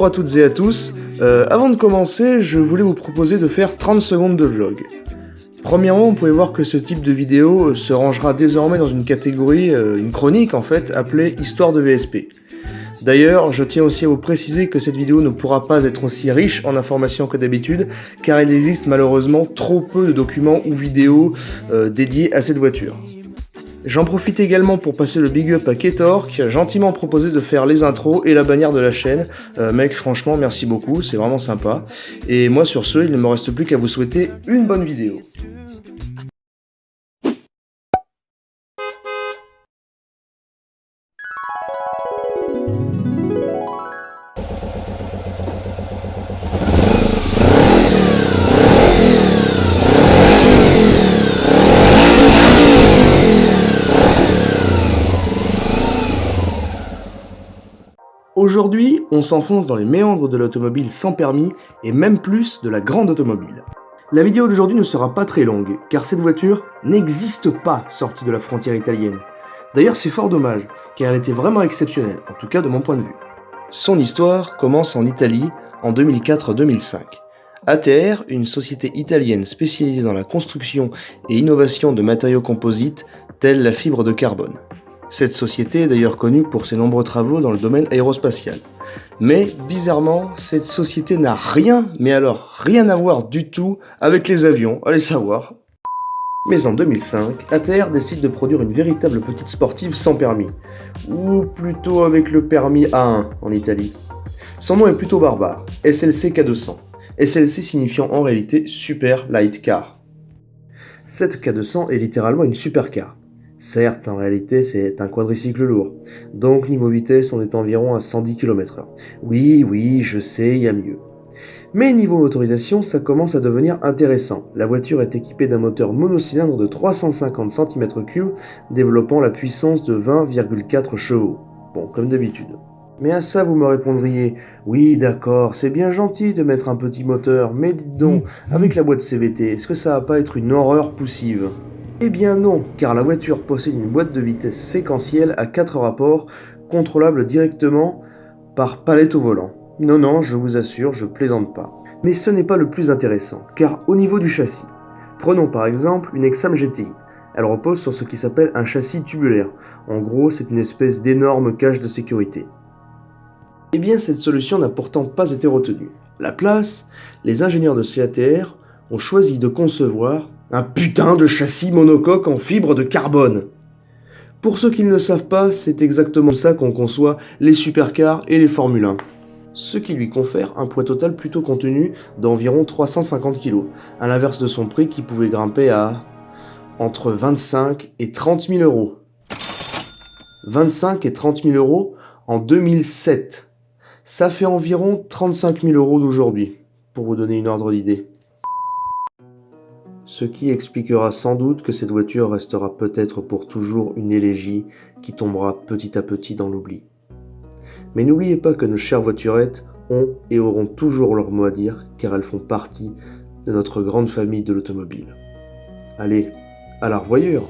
Bonjour à toutes et à tous, avant de commencer, je voulais vous proposer de faire 30 secondes de vlog. Premièrement, vous pouvez voir que ce type de vidéo se rangera désormais dans une catégorie, une chronique en fait, appelée Histoire de VSP. D'ailleurs, je tiens aussi à vous préciser que cette vidéo ne pourra pas être aussi riche en informations que d'habitude, car il existe malheureusement trop peu de documents ou vidéos dédiés à cette voiture. J'en profite également pour passer le big up à Ketor qui a gentiment proposé de faire les intros et la bannière de la chaîne. Mec, franchement, merci beaucoup, c'est vraiment sympa. Et moi sur ce, il ne me reste plus qu'à vous souhaiter une bonne vidéo. Aujourd'hui, on s'enfonce dans les méandres de l'automobile sans permis et même plus de la grande automobile. La vidéo d'aujourd'hui ne sera pas très longue, car cette voiture n'existe pas sortie de la frontière italienne. D'ailleurs, c'est fort dommage, car elle était vraiment exceptionnelle, en tout cas de mon point de vue. Son histoire commence en Italie en 2004-2005. ATR, une société italienne spécialisée dans la construction et innovation de matériaux composites tels la fibre de carbone. Cette société est d'ailleurs connue pour ses nombreux travaux dans le domaine aérospatial. Mais, bizarrement, cette société n'a rien, mais alors rien à voir du tout avec les avions, allez savoir. Mais en 2005, ATR décide de produire une véritable petite sportive sans permis. Ou plutôt avec le permis A1 en Italie. Son nom est plutôt barbare, SLC K200. SLC signifiant en réalité Super Light Car. Cette K200 est littéralement une supercar. Certes, en réalité, c'est un quadricycle lourd, donc niveau vitesse, on est environ à 110 km/h. Oui, je sais, il y a mieux. Mais niveau motorisation, ça commence à devenir intéressant. La voiture est équipée d'un moteur monocylindre de 350 cm3, développant la puissance de 20,4 chevaux. Bon, comme d'habitude. Mais à ça, vous me répondriez, oui, d'accord, c'est bien gentil de mettre un petit moteur, mais dites donc, avec la boîte CVT, est-ce que ça va pas être une horreur poussive ? Eh bien non, car la voiture possède une boîte de vitesse séquentielle à 4 rapports, contrôlable directement par palette au volant. Non, je vous assure, je plaisante pas. Mais ce n'est pas le plus intéressant, car au niveau du châssis, prenons par exemple une Exam GTI. Elle repose sur ce qui s'appelle un châssis tubulaire. En gros, c'est une espèce d'énorme cage de sécurité. Eh bien, cette solution n'a pourtant pas été retenue. À la place, les ingénieurs de CATR ont choisi de concevoir un putain de châssis monocoque en fibre de carbone. Pour ceux qui ne le savent pas, c'est exactement ça qu'on conçoit les supercars et les Formule 1. Ce qui lui confère un poids total plutôt contenu d'environ 350 kg, à l'inverse de son prix qui pouvait grimper à entre 25 et 30 000 euros. 25 et 30 000 euros en 2007. Ça fait environ 35 000 euros d'aujourd'hui, pour vous donner une ordre d'idée. Ce qui expliquera sans doute que cette voiture restera peut-être pour toujours une élégie qui tombera petit à petit dans l'oubli. Mais n'oubliez pas que nos chères voiturettes ont et auront toujours leur mot à dire car elles font partie de notre grande famille de l'automobile. Allez, à la revoyure!